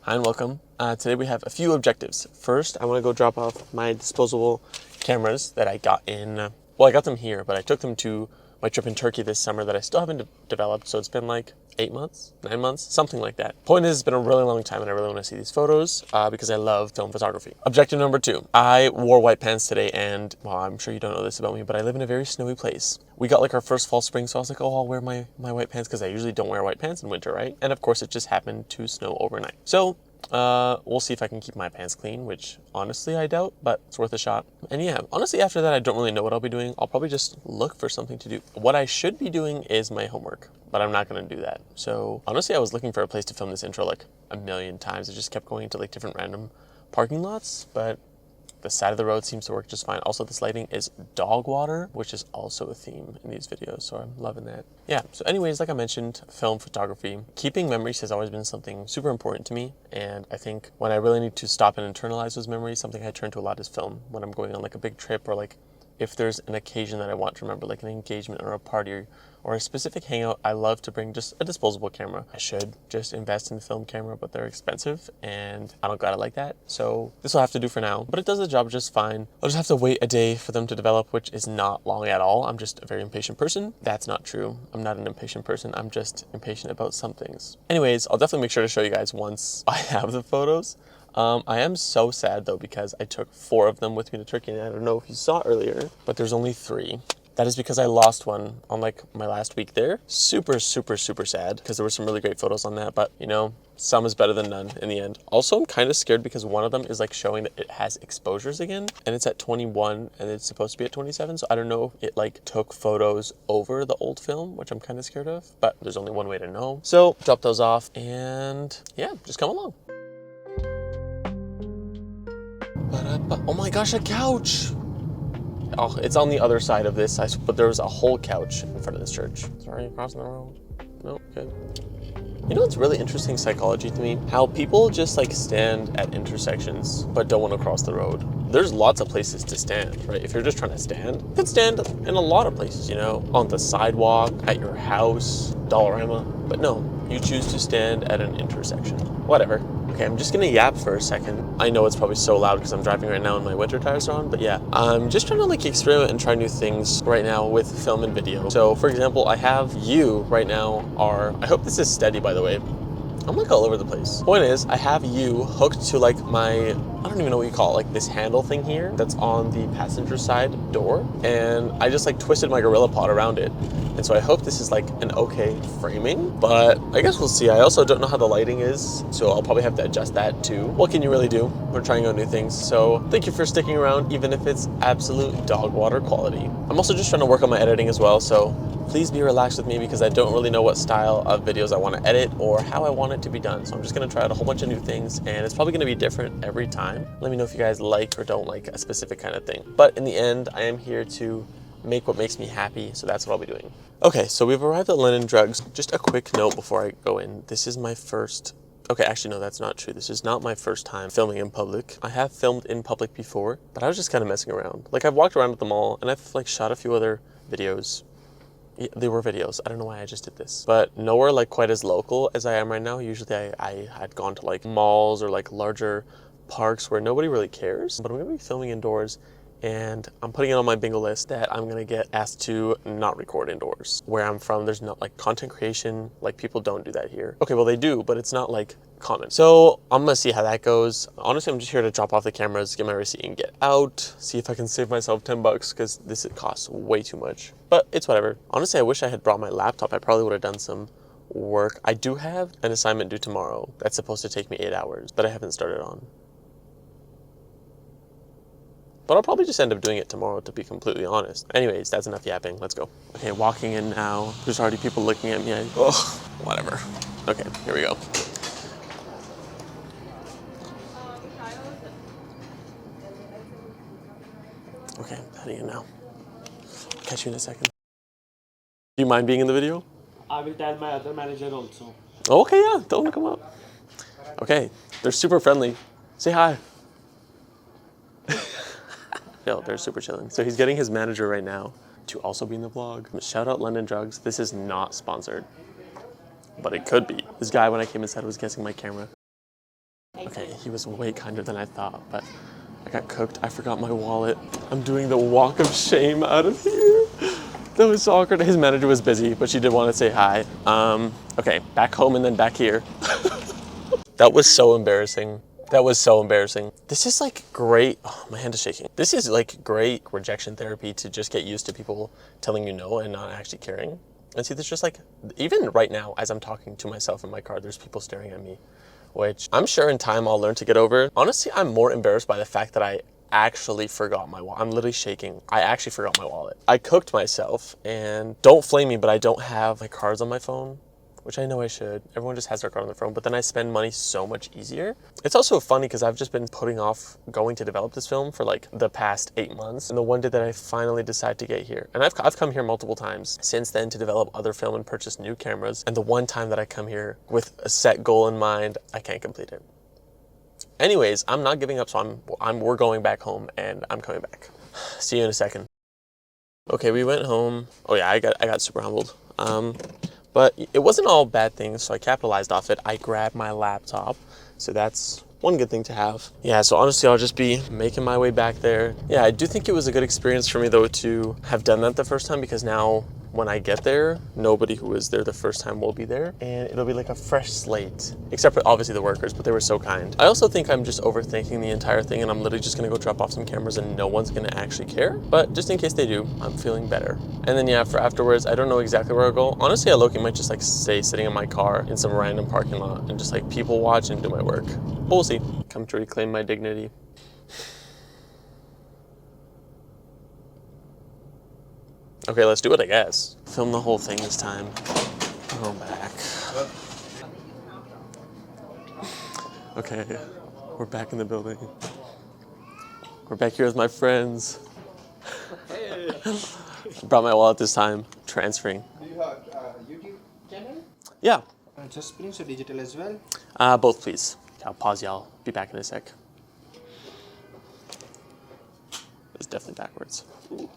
Hi and welcome. Today we have a few objectives. First, I want to go drop off my disposable cameras that I got I got them here, but I took them to my trip in Turkey this summer that I still haven't developed, so it's been like 8 months, 9 months, something like that. Point is, it's been a really long time and I really want to see these photos because I love film photography. Objective number 2, I wore white pants today and, well, I'm sure you don't know this about me, but I live in a very snowy place. We got like our first fall spring, so I was like, oh, I'll wear my white pants because I usually don't wear white pants in winter, right? And of course, it just happened to snow overnight. So we'll see if I can keep my pants clean, which honestly I doubt, but it's worth a shot. And yeah, honestly after that I don't really know what I'll be doing. I'll probably just look for something to do. What I should be doing is my homework, but I'm not going to do that. So honestly I was looking for a place to film this intro like a million times. I just kept going into like different random parking lots, but the side of the road seems to work just fine. Also, this lighting is dog water, which is also a theme in these videos, so I'm loving that. Yeah, so anyways, like I mentioned, film photography. Keeping memories has always been something super important to me, and I think when I really need to stop and internalize those memories, something I turn to a lot is film. When I'm going on like a big trip, or like if there's an occasion that I want to remember, like an engagement or a party or a specific hangout, I love to bring just a disposable camera. I should just invest in the film camera, but they're expensive and I don't got it like that. So this will have to do for now, but it does the job just fine. I'll just have to wait a day for them to develop, which is not long at all. I'm just a very impatient person. That's not true. I'm not an impatient person. I'm just impatient about some things. Anyways, I'll definitely make sure to show you guys once I have the photos. I am so sad though because I took 4 of them with me to Turkey, and I don't know if you saw earlier, but there's only 3. That is because I lost one on like my last week there. Super, super, super sad because there were some really great photos on that, but you know, some is better than none in the end. Also, I'm kind of scared because one of them is like showing that it has exposures again, and it's at 21 and it's supposed to be at 27. So I don't know if it like took photos over the old film, which I'm kind of scared of, but there's only one way to know. So drop those off and yeah, just come along. Oh my gosh, a couch! Oh, it's on the other side of this, but there was a whole couch in front of this church. Sorry, crossing the road. No, good. You know what's really interesting psychology to me? How people just like stand at intersections but don't want to cross the road. There's lots of places to stand, right? If you're just trying to stand, you can stand in a lot of places, you know, on the sidewalk, at your house, Dollarama. But no, you choose to stand at an intersection. Whatever. Okay, I'm just gonna yap for a second. I know it's probably so loud because I'm driving right now and my winter tires are on, but yeah. I'm just trying to like experiment and try new things right now with film and video. So for example, I have you right now I hope this is steady by the way. I'm like all over the place. Point is, I have you hooked to like I don't even know what you call it, like this handle thing here that's on the passenger side door. And I just like twisted my Gorilla Pod around it. And so I hope this is like an okay framing, but I guess we'll see. I also don't know how the lighting is, so I'll probably have to adjust that too. What can you really do? We're trying out new things. So thank you for sticking around, even if it's absolute dog water quality. I'm also just trying to work on my editing as well, so please be relaxed with me because I don't really know what style of videos I want to edit or how I want it to be done. So I'm just going to try out a whole bunch of new things, and it's probably going to be different every time. Let me know if you guys like or don't like a specific kind of thing. But in the end, I am here to make what makes me happy, so that's what I'll be doing. Okay, so we've arrived at London Drugs. Just a quick note before I go in. This is my first... Okay, actually, no, that's not true. This is not my first time filming in public. I have filmed in public before, but I was just kind of messing around. Like, I've walked around at the mall, and I've like shot a few other videos. Yeah, they were videos. I don't know why I just did this. But nowhere like quite as local as I am right now. Usually I had gone to like malls or like larger parks where nobody really cares. But I'm going to be filming indoors, and I'm putting it on my bingo list that I'm going to get asked to not record indoors. Where I'm from, there's not like content creation. Like people don't do that here. Okay, well they do, but it's not like common. So I'm gonna see how that goes. Honestly, I'm just here to drop off the cameras, get my receipt and get out. See if I can save myself 10 bucks because this costs way too much. But it's whatever. Honestly, I wish I had brought my laptop. I probably would have done some work. I do have an assignment due tomorrow that's supposed to take me 8 hours, but I haven't started on. But I'll probably just end up doing it tomorrow, to be completely honest. Anyways, that's enough yapping. Let's go. Okay, walking in now. There's already people looking at me. Ugh, whatever. Okay, here we go. Okay, heading in now. I'll catch you in a second. Do you mind being in the video? I will tell my other manager also. Okay, yeah, tell them to come up. Okay, they're super friendly. Say hi. Yo, they're super chilling. So he's getting his manager right now to also be in the vlog. Shout out London Drugs. This is not sponsored, but it could be. This guy, when I came inside, was guessing my camera. Okay, he was way kinder than I thought, but I got cooked. I forgot my wallet. I'm doing the walk of shame out of here. That was so awkward. His manager was busy, but she did want to say hi. Okay, back home and then back here. That was so embarrassing. That was so embarrassing. This is like great, oh, my hand is shaking. This is like great rejection therapy to just get used to people telling you no and not actually caring. And see, there's just like, even right now, as I'm talking to myself in my car, there's people staring at me, which I'm sure in time I'll learn to get over. Honestly, I'm more embarrassed by the fact that I actually forgot my wallet. I'm literally shaking. I actually forgot my wallet. I cooked myself, and don't flame me, but I don't have my cards on my phone, which I know I should. Everyone just has their card on their phone, but then I spend money so much easier. It's also funny because I've just been putting off going to develop this film for like the past 8 months. And the one day that I finally decided to get here, and I've come here multiple times since then to develop other film and purchase new cameras. And the one time that I come here with a set goal in mind, I can't complete it. Anyways, I'm not giving up, so we're going back home and I'm coming back. See you in a second. Okay, we went home. Oh yeah, I got super humbled. But it wasn't all bad things, so I capitalized off it. I grabbed my laptop, so that's one good thing to have. Yeah, so honestly, I'll just be making my way back there. Yeah, I do think it was a good experience for me, though, to have done that the first time, because now when I get there, nobody who was there the first time will be there, and it'll be like a fresh slate, except for obviously the workers, but they were so kind. I also think I'm just overthinking the entire thing, and I'm literally just gonna go drop off some cameras and no one's gonna actually care, but just in case they do, I'm feeling better. And then yeah, for afterwards, I don't know exactly where I'll go. Honestly, I low-key might just like stay sitting in my car in some random parking lot and just like people watch and do my work. But we'll see. Come to reclaim my dignity. Okay, let's do it, I guess. Film the whole thing this time. Go back. Okay, we're back in the building. We're back here with my friends. Hey. Brought my wallet this time. Transferring. Do you have YouTube channel? Yeah. Just print or digital as well? Both, please. I'll pause y'all. Be back in a sec. It's definitely backwards. Ooh.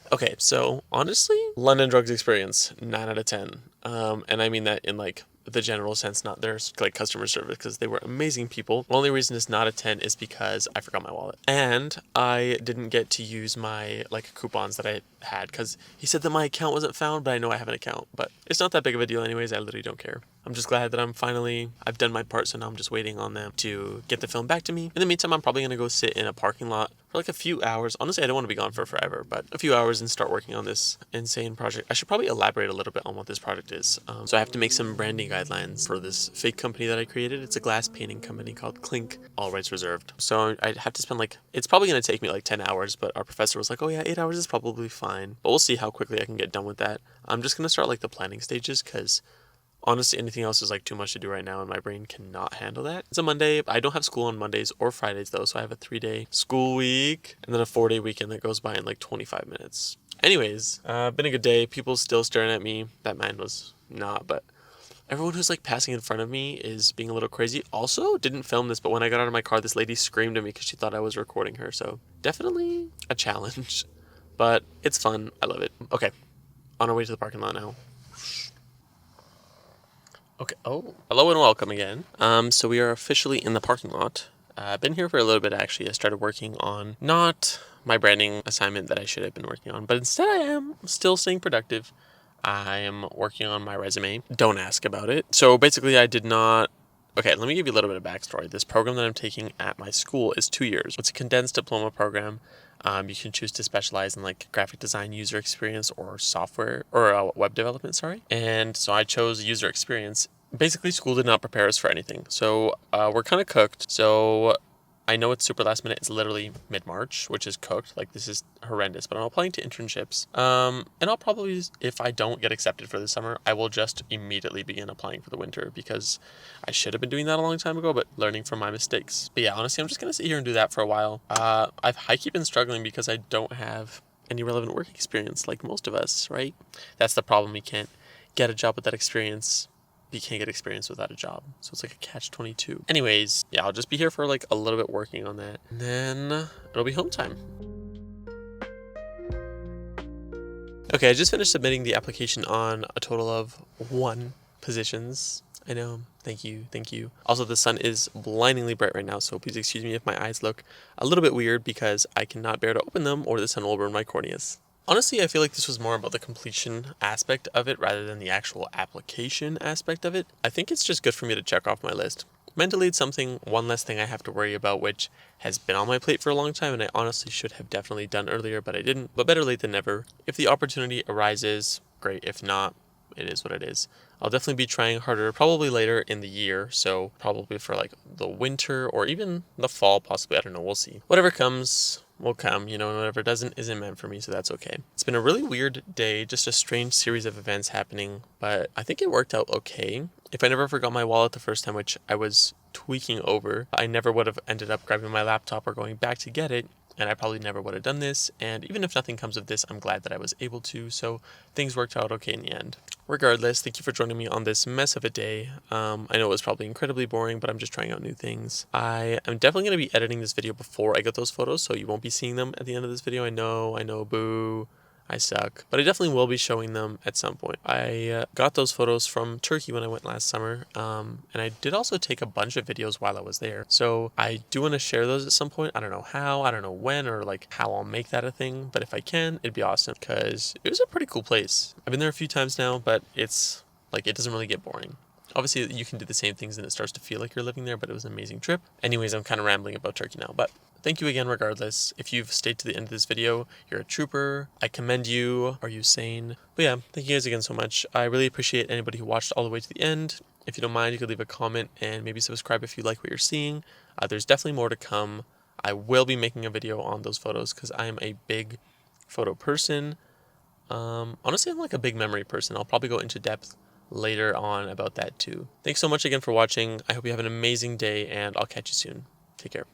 Okay, so honestly, London drugs experience, 9 out of 10. And I mean that in like the general sense, not their like customer service, because they were amazing people. The only reason it's not a 10 is because I forgot my wallet. And I didn't get to use my like coupons that I had, because he said that my account wasn't found, but I know I have an account. But it's not that big of a deal anyways, I literally don't care. I'm just glad that I've done my part, so now I'm just waiting on them to get the film back to me. In the meantime, I'm probably gonna go sit in a parking lot for like a few hours. Honestly, I don't want to be gone for forever, but a few hours and start working on this insane project. I should probably elaborate a little bit on what this project is. So I have to make some branding guidelines for this fake company that I created. It's a glass painting company called Clink, all rights reserved. So I have to spend like, it's probably going to take me like 10 hours, but our professor was like, oh yeah, 8 hours is probably fine. But we'll see how quickly I can get done with that. I'm just going to start like the planning stages, because honestly, anything else is like too much to do right now, and my brain cannot handle that. It's a Monday. I don't have school on Mondays or Fridays though, so I have a 3-day school week and then a 4-day weekend that goes by in like 25 minutes. Anyways, been a good day. People still staring at me. That man was not, but everyone who's like passing in front of me is being a little crazy. Also, didn't film this, but when I got out of my car, this lady screamed at me because she thought I was recording her. So definitely a challenge, but it's fun. I love it. Okay, on our way to the parking lot now. Okay. Oh, hello and welcome again. So we are officially in the parking lot. I've been here for a little bit, actually. I started working on not my branding assignment that I should have been working on, but instead I am still staying productive. I am working on my resume. Don't ask about it. So basically I did not... Okay, let me give you a little bit of backstory. This program that I'm taking at my school is 2 years. It's a condensed diploma program. You can choose to specialize in like graphic design, user experience, or software, or web development, sorry. And so I chose user experience. Basically, school did not prepare us for anything. So we're kind of cooked. So I know it's super last minute. It's literally mid-March, which is cooked. Like, this is horrendous. But I'm applying to internships. And I'll probably, if I don't get accepted for the summer, I will just immediately begin applying for the winter, because I should have been doing that a long time ago, but learning from my mistakes. But yeah, honestly, I'm just going to sit here and do that for a while. I've high-key been struggling because I don't have any relevant work experience like most of us, right? That's the problem. You can't get a job with that experience. You can't get experience without a job. So it's like a catch-22. Anyways, yeah, I'll just be here for like a little bit working on that. And then it'll be home time. Okay, I just finished submitting the application on a total of 1 positions. I know. Thank you. Thank you. Also, the sun is blindingly bright right now, so please excuse me if my eyes look a little bit weird because I cannot bear to open them or the sun will burn my corneas. Honestly, I feel like this was more about the completion aspect of it rather than the actual application aspect of it. I think it's just good for me to check off my list. Mentally, it's one less thing I have to worry about, which has been on my plate for a long time, and I honestly should have definitely done earlier, but I didn't. But better late than never. If the opportunity arises, great. If not, it is what it is. I'll definitely be trying harder, probably later in the year, so probably for like the winter or even the fall, possibly. I don't know, we'll see. Whatever comes will come, and whatever doesn't isn't meant for me, so that's okay. It's been a really weird day, just a strange series of events happening, but I think it worked out okay. If I never forgot my wallet the first time, which I was tweaking over, I never would have ended up grabbing my laptop or going back to get it, and I probably never would have done this, and even if nothing comes of this, I'm glad that I was able to, so things worked out okay in the end. Regardless, thank you for joining me on this mess of a day. I know it was probably incredibly boring, but I'm just trying out new things. I am definitely going to be editing this video before I get those photos, so you won't be seeing them at the end of this video. I know, boo. I suck, but I definitely will be showing them at some point. I got those photos from Turkey when I went last summer, and I did also take a bunch of videos while I was there. So I do want to share those at some point. I don't know how, I don't know when, or like how I'll make that a thing, but if I can, it'd be awesome because it was a pretty cool place. I've been there a few times now, but it's like, it doesn't really get boring. Obviously, you can do the same things and it starts to feel like you're living there, but it was an amazing trip. Anyways, I'm kind of rambling about Turkey now, but thank you again regardless. If you've stayed to the end of this video, you're a trooper. I commend you. Are you sane? But yeah, thank you guys again so much. I really appreciate anybody who watched all the way to the end. If you don't mind, you could leave a comment and maybe subscribe if you like what you're seeing. There's definitely more to come. I will be making a video on those photos because I am a big photo person. Honestly, I'm like a big memory person. I'll probably go into depth later on about that too. Thanks so much again for watching. I hope you have an amazing day and I'll catch you soon. Take care.